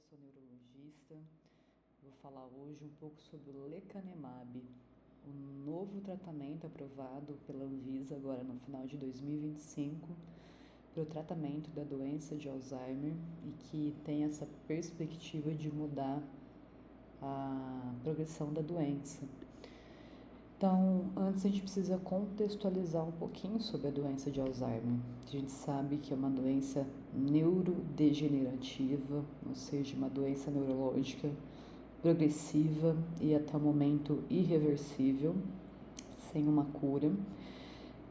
sou neurologista. Vou falar hoje um pouco sobre o lecanemab, um novo tratamento aprovado pela Anvisa agora no final de 2025 para o tratamento da doença de Alzheimer e que tem essa perspectiva de mudar a progressão da doença. Então, antes a gente precisa contextualizar um pouquinho sobre a doença de Alzheimer. A gente sabe que é uma doença neurodegenerativa, ou seja, uma doença neurológica progressiva e até o momento irreversível, sem uma cura.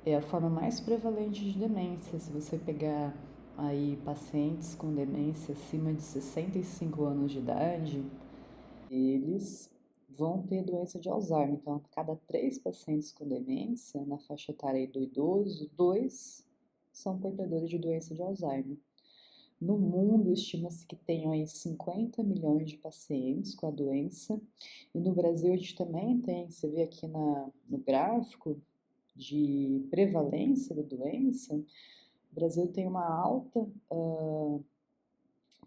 É a forma mais prevalente de demência. Se você pegar aí pacientes com demência acima de 65 anos de idade, eles vão ter doença de Alzheimer. Então, a cada 3 pacientes com demência, na faixa etária do idoso, 2 são portadores de doença de Alzheimer. No mundo, estima-se que tenham aí 50 milhões de pacientes com a doença. E no Brasil, a gente também tem, você vê aqui no gráfico de prevalência da doença, o Brasil tem uma alta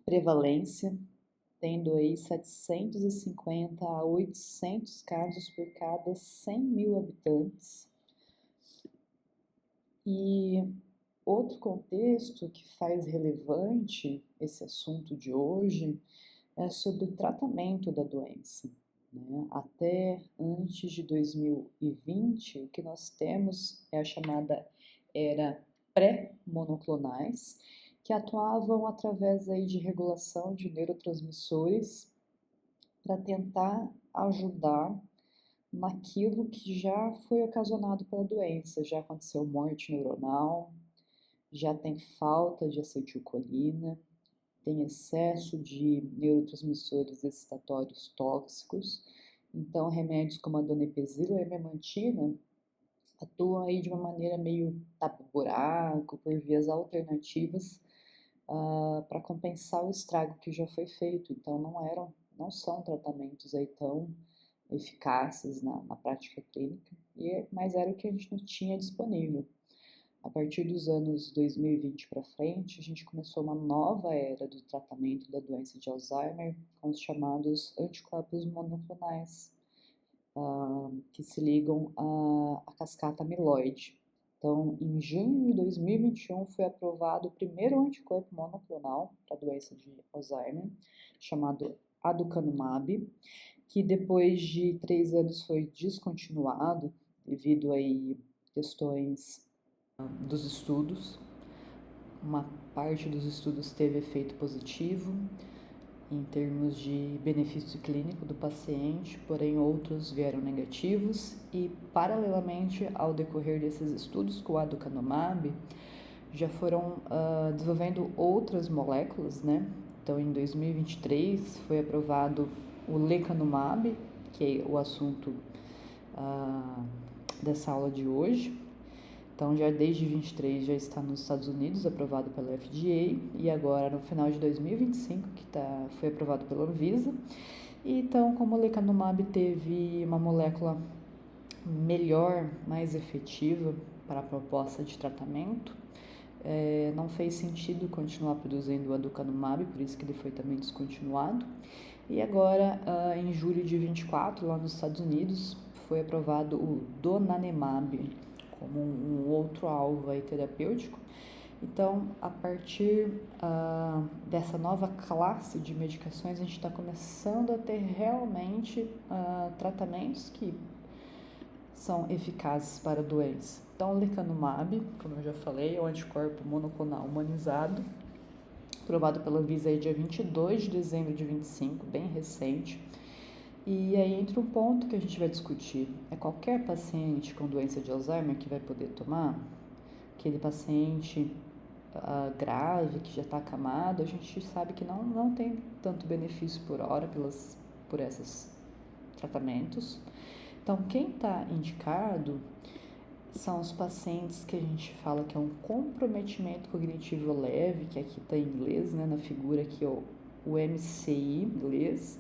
prevalência, tendo aí 750 a 800 casos por cada 100 mil habitantes. E outro contexto que faz relevante esse assunto de hoje é sobre o tratamento da doença. Até antes de 2020, o que nós temos é a chamada era pré-monoclonais, que atuavam através aí de regulação de neurotransmissores para tentar ajudar naquilo que já foi ocasionado pela doença. Já aconteceu morte neuronal, já tem falta de acetilcolina, tem excesso de neurotransmissores excitatórios tóxicos. Então, remédios como a donepezila e a memantina atuam aí de uma maneira meio tapa-buraco, por vias alternativas, para compensar o estrago que já foi feito. Então, não são tratamentos aí tão eficazes na prática clínica, mas era o que a gente não tinha disponível. A partir dos anos 2020 para frente, a gente começou uma nova era do tratamento da doença de Alzheimer, com os chamados anticorpos monoclonais, que se ligam à cascata amiloide. Então, em junho de 2021, foi aprovado o primeiro anticorpo monoclonal para a doença de Alzheimer, chamado aducanumab, que depois de 3 anos foi descontinuado devido a questões dos estudos. Uma parte dos estudos teve efeito positivo em termos de benefício clínico do paciente, porém outros vieram negativos e, paralelamente ao decorrer desses estudos com o aducanumab, já foram desenvolvendo outras moléculas, né? Então, em 2023 foi aprovado o lecanemab, que é o assunto dessa aula de hoje. Então, já desde 23 já está nos Estados Unidos, aprovado pela FDA, e agora no final de 2025 que foi aprovado pela Anvisa. E, então, como o lecanemab teve uma molécula melhor, mais efetiva para a proposta de tratamento, não fez sentido continuar produzindo o aducanumab, por isso que ele foi também descontinuado. E agora, em julho de 24, lá nos Estados Unidos, foi aprovado o donanemab, como um outro alvo aí terapêutico. Então, a partir dessa nova classe de medicações, a gente está começando a ter realmente tratamentos que são eficazes para a doença. Então, o lecanemab, como eu já falei, é um anticorpo monoclonal humanizado, aprovado pela Anvisa aí dia 22 de dezembro de 25, bem recente. E aí entra um ponto que a gente vai discutir. É qualquer paciente com doença de Alzheimer que vai poder tomar? Aquele paciente grave, que já está acamado, a gente sabe que não tem tanto benefício por hora por esses tratamentos. Então, quem está indicado são os pacientes que a gente fala que é um comprometimento cognitivo leve, que aqui está em inglês, né, na figura aqui, ó, o MCI em inglês.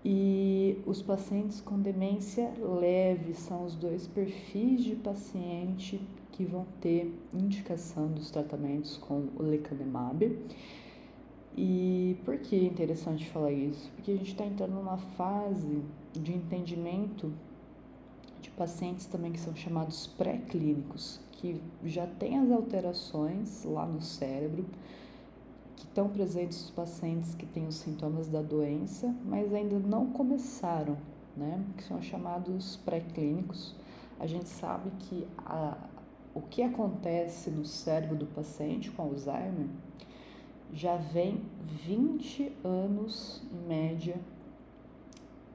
E os pacientes com demência leve são os 2 perfis de paciente que vão ter indicação dos tratamentos com o lecanemab. E por que é interessante falar isso? Porque a gente está entrando numa fase de entendimento de pacientes também que são chamados pré-clínicos, que já têm as alterações lá no cérebro, que estão presentes nos pacientes que têm os sintomas da doença, mas ainda não começaram, né? Que são chamados pré-clínicos. A gente sabe que o que acontece no cérebro do paciente com Alzheimer já vem 20 anos, em média,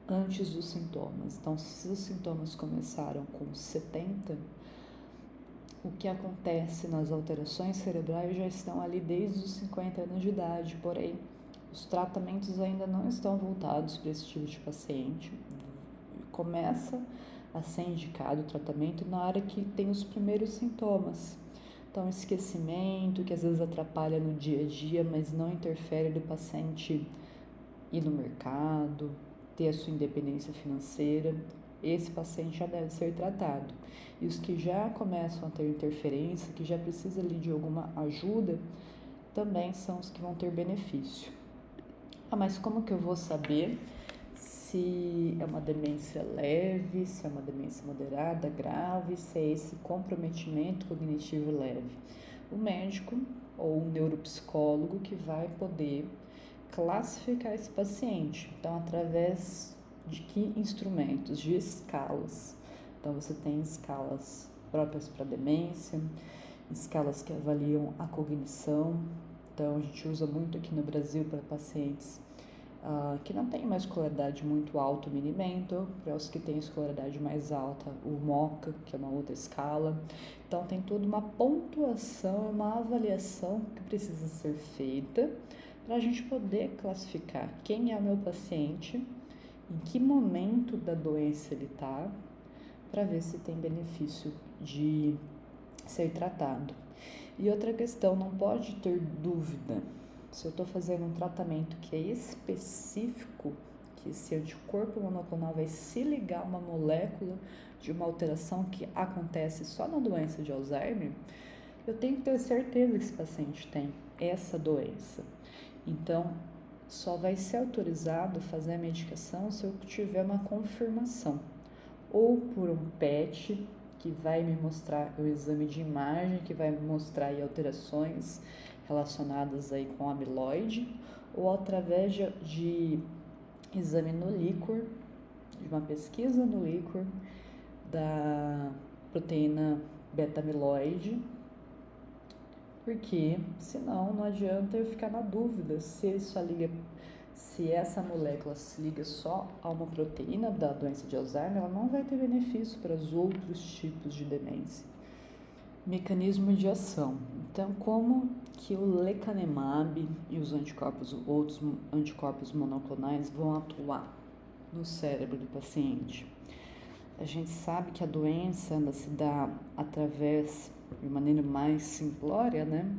antes dos sintomas. Então, se os sintomas começaram com 70, o que acontece nas alterações cerebrais já estão ali desde os 50 anos de idade, porém, os tratamentos ainda não estão voltados para esse tipo de paciente. Começa a ser indicado o tratamento na hora que tem os primeiros sintomas. Então, esquecimento, que às vezes atrapalha no dia a dia, mas não interfere do paciente ir no mercado, ter a sua independência financeira, esse paciente já deve ser tratado. E os que já começam a ter interferência, que já precisa ali de alguma ajuda, também são os que vão ter benefício. Ah, mas como que eu vou saber se é uma demência leve, se é uma demência moderada, grave, se é esse comprometimento cognitivo leve? O médico ou o neuropsicólogo que vai poder classificar esse paciente. Então, através de que instrumentos? De escalas. Então, você tem escalas próprias para demência, escalas que avaliam a cognição. Então, a gente usa muito aqui no Brasil para pacientes que não têm uma escolaridade muito alta, o Mini-Mental, para os que têm escolaridade mais alta, o MoCA, que é uma outra escala. Então, tem toda uma pontuação, uma avaliação que precisa ser feita para a gente poder classificar quem é o meu paciente, em que momento da doença ele está, para ver se tem benefício de ser tratado. E outra questão, não pode ter dúvida, se eu estou fazendo um tratamento que é específico, que esse anticorpo monoclonal vai se ligar a uma molécula de uma alteração que acontece só na doença de Alzheimer, eu tenho que ter certeza que esse paciente tem essa doença. Então, só vai ser autorizado fazer a medicação se eu tiver uma confirmação, ou por um PET, que vai me mostrar o exame de imagem, que vai me mostrar aí alterações relacionadas aí com amiloide, ou através de exame no líquor, de uma pesquisa no líquor da proteína beta-amiloide, porque senão não adianta eu ficar na dúvida se essa molécula se liga só a uma proteína da doença de Alzheimer, ela não vai ter benefício para os outros tipos de demência. Mecanismo de ação. Então, como que o lecanemab e os outros anticorpos monoclonais vão atuar no cérebro do paciente? A gente sabe que a doença ela se dá através, de maneira mais simplória, né?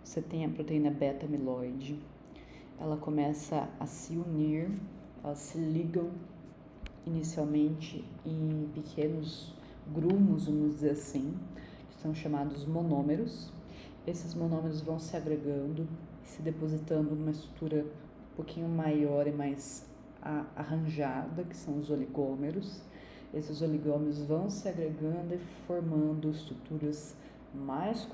Você tem a proteína beta-amiloide, ela começa a se unir, elas se ligam inicialmente em pequenos grumos, vamos dizer assim, que são chamados monômeros. Esses monômeros vão se agregando, se depositando numa estrutura um pouquinho maior e mais arranjada, que são os oligômeros. Esses oligômeros vão se agregando e formando estruturas mais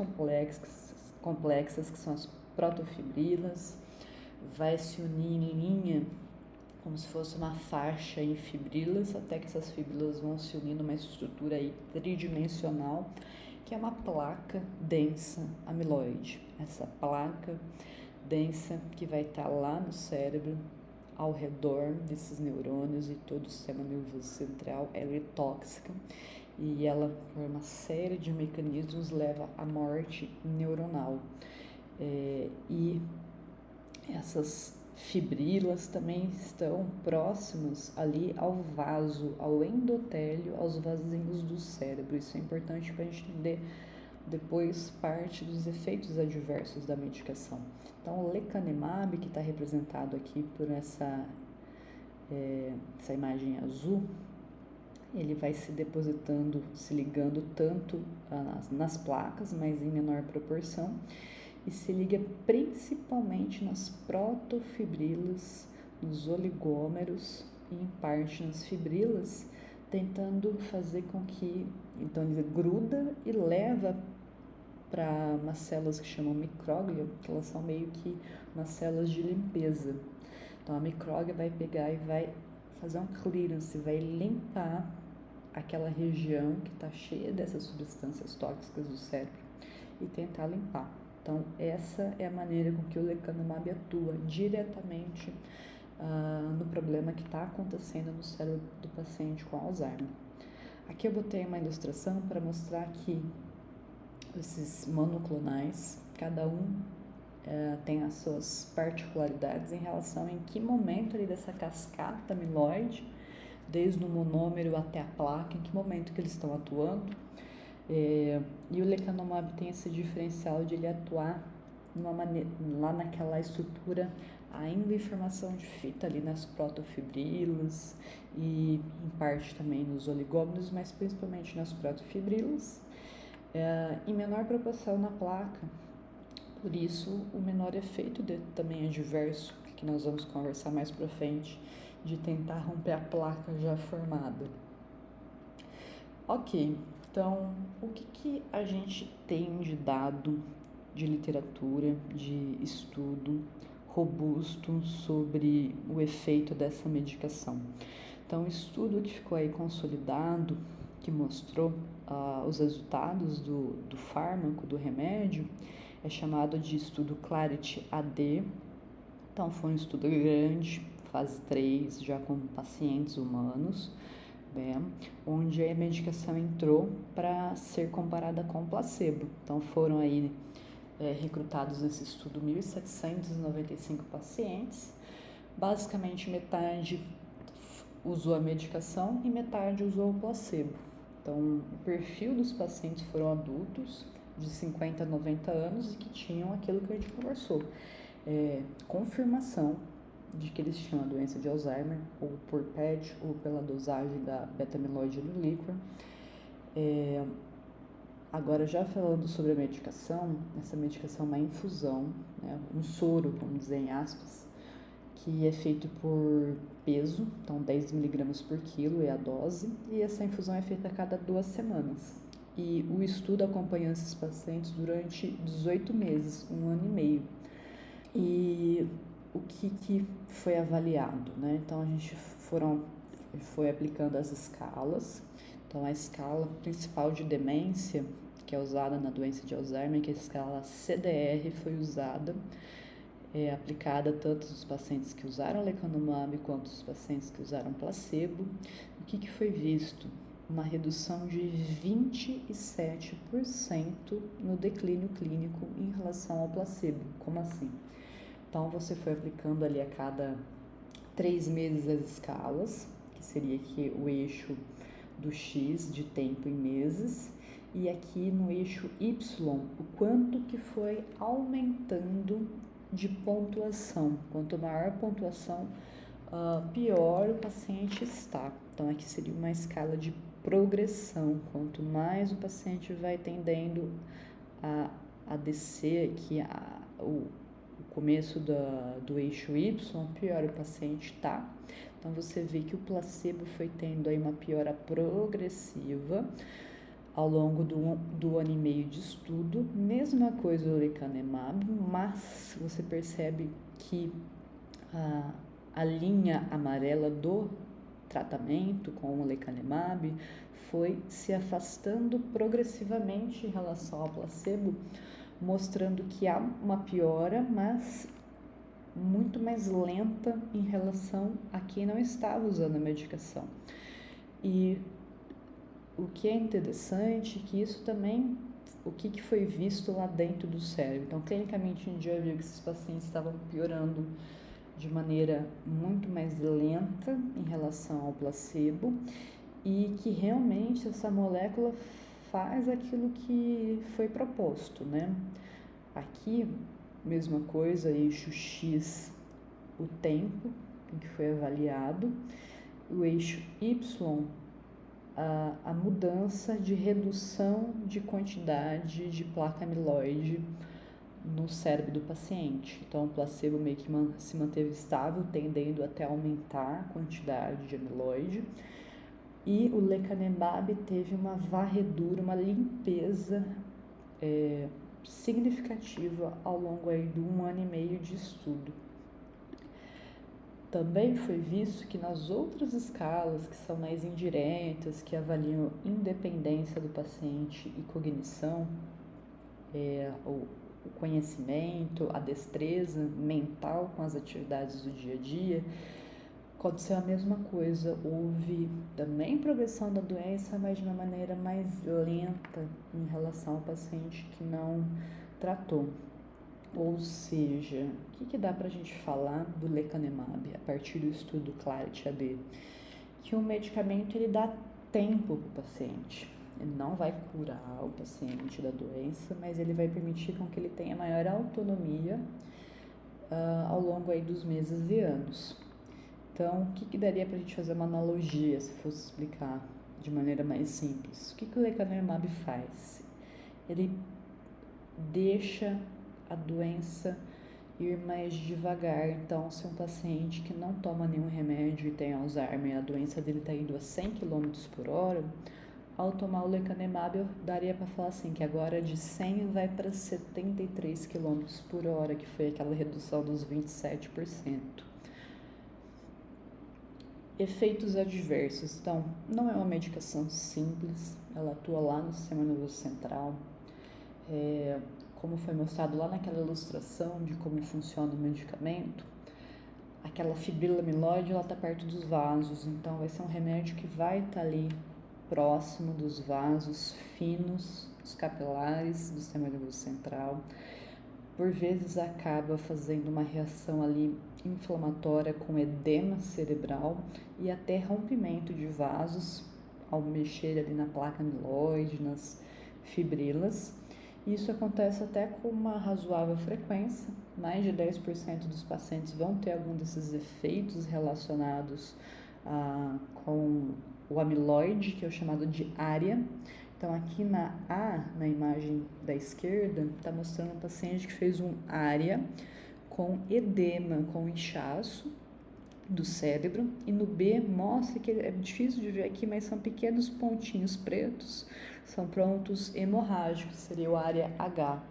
complexas que são as protofibrilas. Vai se unir em linha, como se fosse uma faixa em fibrilas, até que essas fibrilas vão se unir numa estrutura aí tridimensional, que é uma placa densa amiloide. Essa placa densa que vai estar lá no cérebro, ao redor desses neurônios e todo o sistema nervoso central, ela é tóxica e ela, por uma série de mecanismos, leva à morte neuronal. E essas fibrilas também estão próximas ali ao vaso, ao endotélio, aos vasinhos do cérebro. Isso é importante para a gente entender depois parte dos efeitos adversos da medicação. Então, o lecanemab, que está representado aqui por essa imagem azul, ele vai se depositando, se ligando tanto nas placas, mas em menor proporção, e se liga principalmente nas protofibrilas, nos oligômeros e em parte nas fibrilas, tentando fazer com que, então ele gruda e leva para umas células que chamam micróglia, que elas são meio que umas células de limpeza. Então a micróglia vai pegar e vai fazer um clearance, vai limpar aquela região que está cheia dessas substâncias tóxicas do cérebro e tentar limpar. Então essa é a maneira com que o lecanemab atua diretamente no problema que está acontecendo no cérebro do paciente com Alzheimer. Aqui eu botei uma ilustração para mostrar que esses monoclonais, cada um tem as suas particularidades em relação em que momento ali dessa cascata amiloide, desde o monômero até a placa, em que momento que eles estão atuando. E o lecanemab tem esse diferencial de ele atuar lá naquela estrutura ainda em formação de fita ali nas protofibrilas e em parte também nos oligômeros, mas principalmente nas protofibrilas, em menor proporção na placa. Por isso, o menor efeito também é diverso, que nós vamos conversar mais para frente, de tentar romper a placa já formada. Ok, então, o que a gente tem de dado de literatura, de estudo robusto sobre o efeito dessa medicação? Então, o estudo que ficou aí consolidado, que mostrou os resultados do fármaco, do remédio, é chamado de estudo Clarity AD. Então, foi um estudo grande, fase 3, já com pacientes humanos, né, onde a medicação entrou para ser comparada com placebo. Então, foram aí recrutados nesse estudo 1.795 pacientes. Basicamente, metade usou a medicação e metade usou o placebo. Então, o perfil dos pacientes foram adultos, de 50 a 90 anos, e que tinham aquilo que a gente conversou. Confirmação de que eles tinham a doença de Alzheimer, ou por PET, ou pela dosagem da beta-amiloide do líquor. Agora, já falando sobre a medicação, essa medicação é uma infusão, né, um soro, vamos dizer em aspas, que é feito por peso, então 10 miligramas por quilo é a dose, e essa infusão é feita a cada 2 semanas. E o estudo acompanhou esses pacientes durante 18 meses, 1 ano e meio. E o que foi avaliado, né? Então a gente foi aplicando as escalas. Então a escala principal de demência, que é usada na doença de Alzheimer, que é a escala CDR, foi usada, aplicada tanto nos pacientes que usaram lecanemab quanto nos pacientes que usaram placebo. O que foi visto? Uma redução de 27% no declínio clínico em relação ao placebo. Como assim? Então, você foi aplicando ali a cada 3 meses as escalas, que seria aqui o eixo do X de tempo em meses, e aqui no eixo Y, o quanto que foi aumentando de pontuação. Quanto maior a pontuação, pior o paciente está. Então, aqui seria uma escala de progressão. Quanto mais o paciente vai tendendo a descer aqui o começo do eixo Y, pior o paciente está. Então, você vê que o placebo foi tendo aí uma piora progressiva ao longo do ano e meio de estudo. Mesma coisa o lecanemab, mas você percebe que a linha amarela do tratamento com o lecanemab foi se afastando progressivamente em relação ao placebo, mostrando que há uma piora, mas muito mais lenta em relação a quem não estava usando a medicação. E o que é interessante é que isso também, o que foi visto lá dentro do cérebro. Então, clinicamente, a gente já viu que esses pacientes estavam piorando de maneira muito mais lenta em relação ao placebo e que realmente essa molécula faz aquilo que foi proposto, né? Aqui, mesma coisa, eixo X, o tempo em que foi avaliado, o eixo Y, a mudança de redução de quantidade de placa amiloide no cérebro do paciente. Então, o placebo meio que se manteve estável, tendendo até a aumentar a quantidade de amiloide. E o lecanemab teve uma varredura, uma limpeza significativa ao longo aí de 1 ano e meio de estudo. Também foi visto que nas outras escalas, que são mais indiretas, que avaliam independência do paciente e cognição, o conhecimento, a destreza mental com as atividades do dia a dia, aconteceu a mesma coisa. Houve também progressão da doença, mas de uma maneira mais lenta em relação ao paciente que não tratou. Ou seja, o que dá para a gente falar do lecanemab a partir do estudo Clarity-AD? Que o medicamento ele dá tempo para o paciente. Ele não vai curar o paciente da doença, mas ele vai permitir com que ele tenha maior autonomia ao longo aí dos meses e anos. Então, o que daria para a gente fazer uma analogia, se fosse explicar de maneira mais simples? O que o lecanemab faz? Ele deixa a doença ir mais devagar. Então, se um paciente que não toma nenhum remédio e tem Alzheimer, a doença dele está indo a 100 km por hora, ao tomar o lecanemab, eu daria para falar assim, que agora de 100 vai para 73 km por hora, que foi aquela redução dos 27%. Efeitos adversos. Então, não é uma medicação simples, ela atua lá no sistema nervoso central. Como foi mostrado lá naquela ilustração de como funciona o medicamento, aquela fibrila amiloide, ela está perto dos vasos, então vai ser um remédio que vai estar ali próximo dos vasos finos, dos capilares do sistema nervoso central. Por vezes acaba fazendo uma reação ali inflamatória com edema cerebral e até rompimento de vasos ao mexer ali na placa amiloide, nas fibrilas. Isso acontece até com uma razoável frequência. Mais de 10% dos pacientes vão ter algum desses efeitos relacionados com o amiloide, que é o chamado de ARIA. Então, aqui na imagem da esquerda, está mostrando um paciente que fez um ARIA com edema, com inchaço do cérebro. E no B mostra que é difícil de ver aqui, mas são pequenos pontinhos pretos, são pontos hemorrágicos, seria o ARIA H.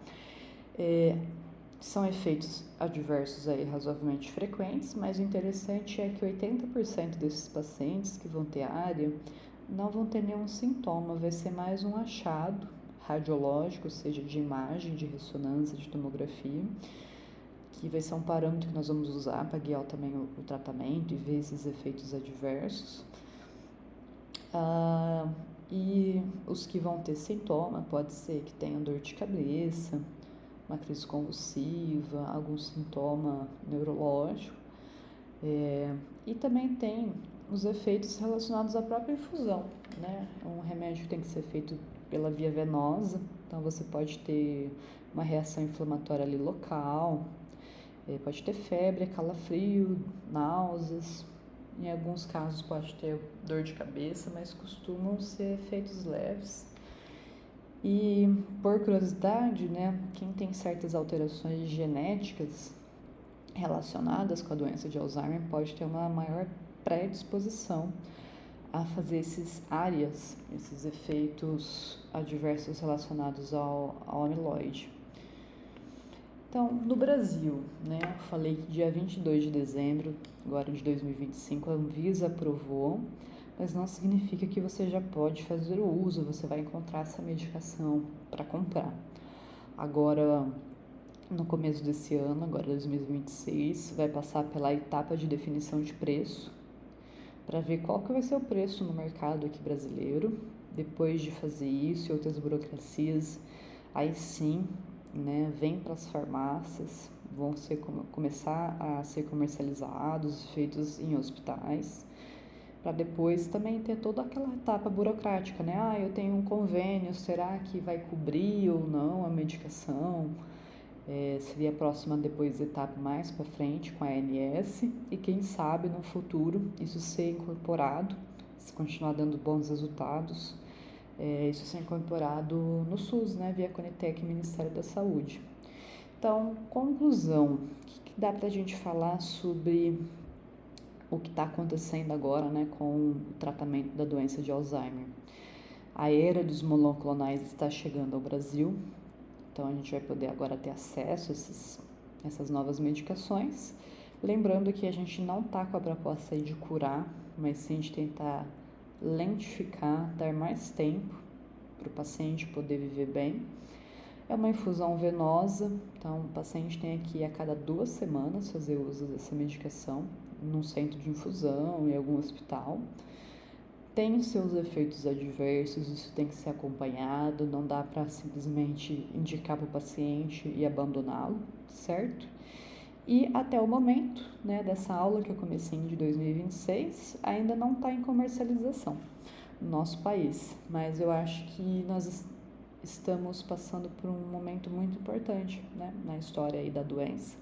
São efeitos adversos aí razoavelmente frequentes, mas o interessante é que 80% desses pacientes que vão ter ARIA não vão ter nenhum sintoma, vai ser mais um achado radiológico, seja de imagem, de ressonância, de tomografia, que vai ser um parâmetro que nós vamos usar para guiar também o tratamento e ver esses efeitos adversos. E os que vão ter sintoma, pode ser que tenham dor de cabeça, uma crise convulsiva, algum sintoma neurológico, e também tem os efeitos relacionados à própria infusão, né? Um remédio tem que ser feito pela via venosa, então você pode ter uma reação inflamatória ali local, pode ter febre, calafrio, náuseas, em alguns casos pode ter dor de cabeça, mas costumam ser efeitos leves. E por curiosidade, né, quem tem certas alterações genéticas relacionadas com a doença de Alzheimer pode ter uma maior predisposição a fazer esses ARIAs, esses efeitos adversos relacionados ao amiloide. Então, no Brasil, né, eu falei que dia 22 de dezembro, agora de 2025, a Anvisa aprovou, mas não significa que você já pode fazer o uso, você vai encontrar essa medicação para comprar. Agora, no começo desse ano, agora 2026, vai passar pela etapa de definição de preço, para ver qual que vai ser o preço no mercado aqui brasileiro. Depois de fazer isso e outras burocracias, aí sim, né, vem para as farmácias, vão começar a ser comercializados, feitos em hospitais, para depois também ter toda aquela etapa burocrática, né? Eu tenho um convênio, será que vai cobrir ou não a medicação? Seria a próxima depois etapa mais para frente com a ANS, e quem sabe no futuro isso ser incorporado, se continuar dando bons resultados, isso ser incorporado no SUS, né, via Conitec, Ministério da Saúde. Então, conclusão, o que dá para a gente falar sobre o que está acontecendo agora, né, com o tratamento da doença de Alzheimer? A era dos monoclonais está chegando ao Brasil, então a gente vai poder agora ter acesso a essas novas medicações. Lembrando que a gente não está com a proposta de curar, mas sim de tentar lentificar, dar mais tempo para o paciente poder viver bem. É uma infusão venosa, então o paciente tem que ir a cada 2 semanas fazer uso dessa medicação num centro de infusão, em algum hospital. Tem os seus efeitos adversos, isso tem que ser acompanhado, não dá para simplesmente indicar para o paciente e abandoná-lo, certo? E até o momento, né, dessa aula que eu comecei de 2026, ainda não está em comercialização no nosso país, mas eu acho que nós estamos passando por um momento muito importante, né, na história aí da doença,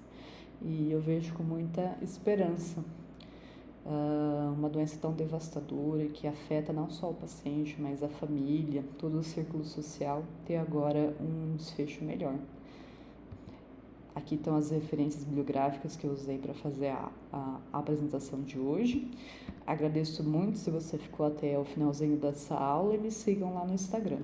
e eu vejo com muita esperança uma doença tão devastadora que afeta não só o paciente, mas a família, todo o círculo social, ter agora um desfecho melhor. Aqui estão as referências bibliográficas que eu usei para fazer a apresentação de hoje. Agradeço muito se você ficou até o finalzinho dessa aula e me sigam lá no Instagram.